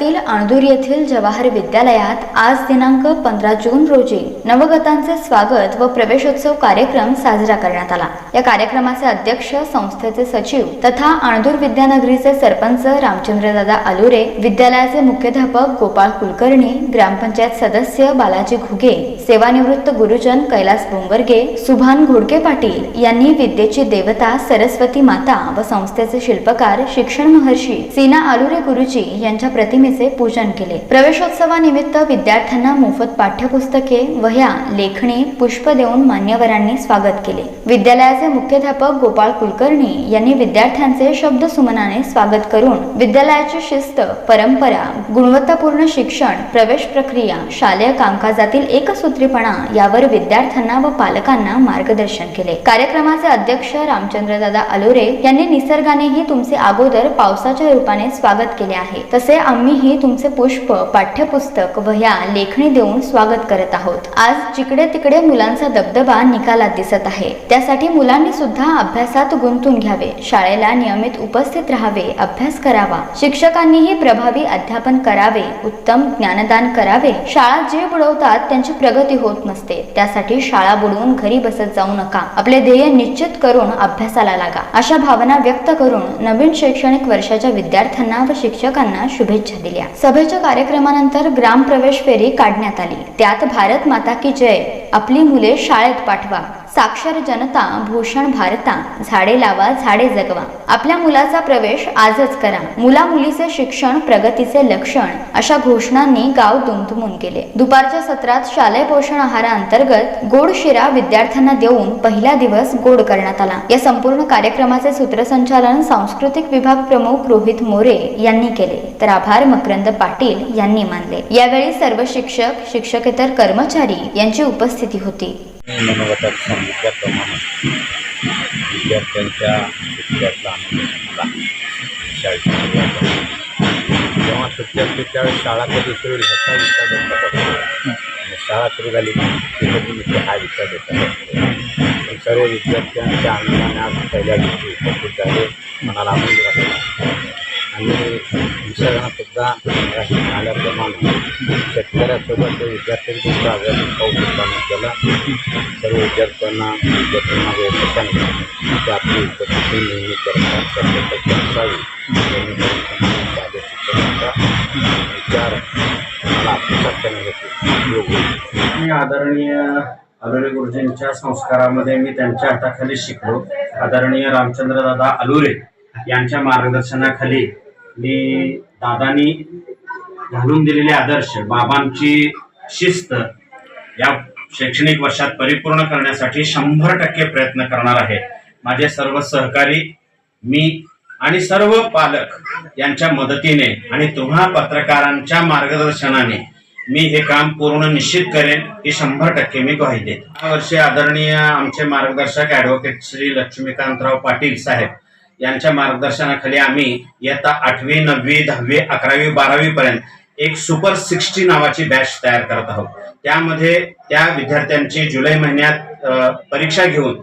तालुक्यातील अणदूर येथील जवाहर विद्यालयात आज दिनांक 15 जून रोजी नवगतांचे स्वागत व प्रवेशोत्सव कार्यक्रम साजरा करण्यात आला। या कार्यक्रमाचे अध्यक्ष, संस्थेचे सचिव तथा अणदूर विद्यानगरीचे सरपंच रामचंद्रदादा अलुरे, विद्यालयाचे मुख्याध्यापक गोपाळ कुलकर्णी, ग्रामपंचायत सदस्य बालाजी घुगे, सेवानिवृत्त गुरुजन कैलास बोंगरगे, सुभान घोडके पाटील यांनी विद्येची देवता सरस्वती माता व संस्थेचे शिल्पकार शिक्षण महर्षी सीना अलुरे गुरुजी यांच्या प्रतिमेचे पूजन केले। प्रवेशोत्सवानिमित्त विद्यार्थ्यांना मोफत पाठ्यपुस्तके, वह्या, लेखणी, पुष्प देऊन मान्यवरांनी स्वागत केले। विद्यालयाचे मुख्याध्यापक गोपाळ कुलकर्णी यांनी विद्यार्थ्यांचे शब्द सुमनाने स्वागत करून विद्यालयाची शिस्त, परंपरा, गुणवत्तापूर्ण शिक्षण, प्रवेश प्रक्रिया, शालेय कामकाजातील एकसूत्रीपणा यावर विद्यार्थ्यांना व पालकांना मार्गदर्शन केले। कार्यक्रमाचे अध्यक्ष रामचंद्रदादा अलुरे यांनी निसर्गानेही तुमचे अगोदर पावसाच्या रूपाने स्वागत केले आहे, तसे आम्हीही तुमचे पुष्प, पाठ्यपुस्तक, वह्या, लेखणी देऊन स्वागत करत आहोत। आज जिकडे तिकडे मुलांचा दबदबा निकालात दिसत आहे, त्यासाठी मुलांनी सुद्धा अभ्यासात गुंतून घ्यावे, शाळेला नियमित उपस्थित राहावे, अभ्यास करावा, शिक्षकांनीही प्रभावी अध्यापन करावे, उत्तम ज्ञानदान करावे। शाळा जे बुडवतात त्यांची प्रगती होत नसते, त्यासाठी शाळा बुडवून घरी बसत जाऊ नका, आपले ध्येय निश्चित करून अभ्यासाला लागा, अशा भावना व्यक्त करून नवीन शैक्षणिक वर्षाच्या विद्यार्थ्यांना व शिक्षकांना शुभेच्छा दिल्या। सभेच्या कार्यक्रमानंतर ग्राम प्रवेश फेरी काढण्यात आली। त्यात भारत माता की जय, आपली मुले शाळेत पाठवा, साक्षर जनता भूषण भारता, झाडे लावा, झाडे जगवा, आपल्या मुलाचा प्रवेश आजच करा, मुला मुलीचे शिक्षण प्रगतीचे लक्षण अशा घोषणांनी गाव दुमदुमून गेले। दुपारच्या सत्रात शालेय पोषण आहाराअंतर्गत गोड शिरा विद्यार्थ्यांना देऊन पहिला दिवस गोड करण्यात आला। या संपूर्ण कार्यक्रमाचे सूत्रसंचालन सांस्कृतिक विभाग प्रमुख रोहित मोरे यांनी केले, तर आभार मकरंद पाटील यांनी मानले। यावेळी सर्व शिक्षक, शिक्षकेतर कर्मचारी यांची उपस्थिती होती। मनोगतात सांगितल्याप्रमाणे विद्यार्थ्यांच्या शिक्षणाचा आनंद झाला। जेव्हा सुट्टी असते त्यावेळेस शाळा कधी सुरू ह्याचा विचार व्यक्त करतो, शाळा सुरू झाली की कधी हा विचार व्यक्त करतो। सर्व विद्यार्थ्यांच्या आनंदाने आज पहिल्या दिवशी उपस्थित झाले, मनाला आनंद वाटला। आणि निसर्गानेसुद्धा आल्याप्रमाणे शेतकऱ्यासोबत विद्यार्थ्यांची सुद्धा कौतुकाने केला। सर्व विद्यार्थ्यांना ते आपली उपस्थिती नेहमी करतात असावी, विचार मला आत्मसात करण्यासाठी योग होईल। मी आदरणीय अलुरे गुरुजींच्या संस्कारामध्ये मी त्यांच्या हाताखाली शिकलो। आदरणीय रामचंद्रदादा अलुरे यांच्या मार्गदर्शनाखाली मी दादांनी घालून दिलेले आदर्श, बाबांची शिस्त या शैक्षणिक वर्षात परिपूर्ण करण्यासाठी 100% प्रयत्न करणार आहे। माझे सर्व सहकारी, मी आणि सर्व पालक यांच्या मदतीने आणि तुम्हा पत्रकारांच्या मार्गदर्शनाने मी हे काम पूर्ण निश्चित करेन ही 100% मी ग्वाही देतो। या वर्षी आदरणीय आमचे मार्गदर्शक ॲडव्होकेट श्री लक्ष्मीकांतराव पाटील साहेब यांच्या मार्गदर्शनाखाली आम्ही इयत्ता 8वी, 9वी, 10वी, 11वी, 12वी पर्यंत एक सुपर 60 नावाची बॅच तयार करत आहोत। त्यामध्ये त्या विद्यार्थ्यांची जुलै महिन्यात परीक्षा घेऊन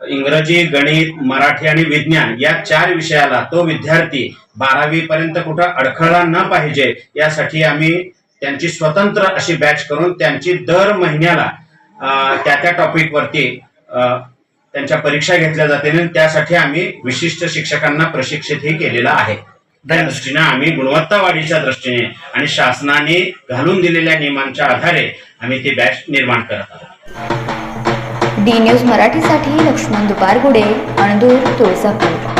इंग्रजी, गणित, मराठी आणि विज्ञान या 4 विषयाला तो विद्यार्थी 12वी पर्यंत कुठं अडखळला न पाहिजे यासाठी आम्ही त्यांची स्वतंत्र अशी बॅच करून त्यांची दर महिन्याला त्या टॉपिक वरती त्यांच्या परीक्षा घेतल्या जातील आणि त्यासाठी आम्ही विशिष्ट शिक्षकांना प्रशिक्षितही केलेलं आहे। त्या दृष्टीने आम्ही गुणवत्ता वाढीच्या दृष्टीने आणि शासनाने घालून दिलेल्या नियमांच्या आधारे आम्ही ती बॅच निर्माण करत आहोत। डी न्यूज मराठीसाठी लक्ष्मण दुपारगुडे, अणदूर, तुळजापूर।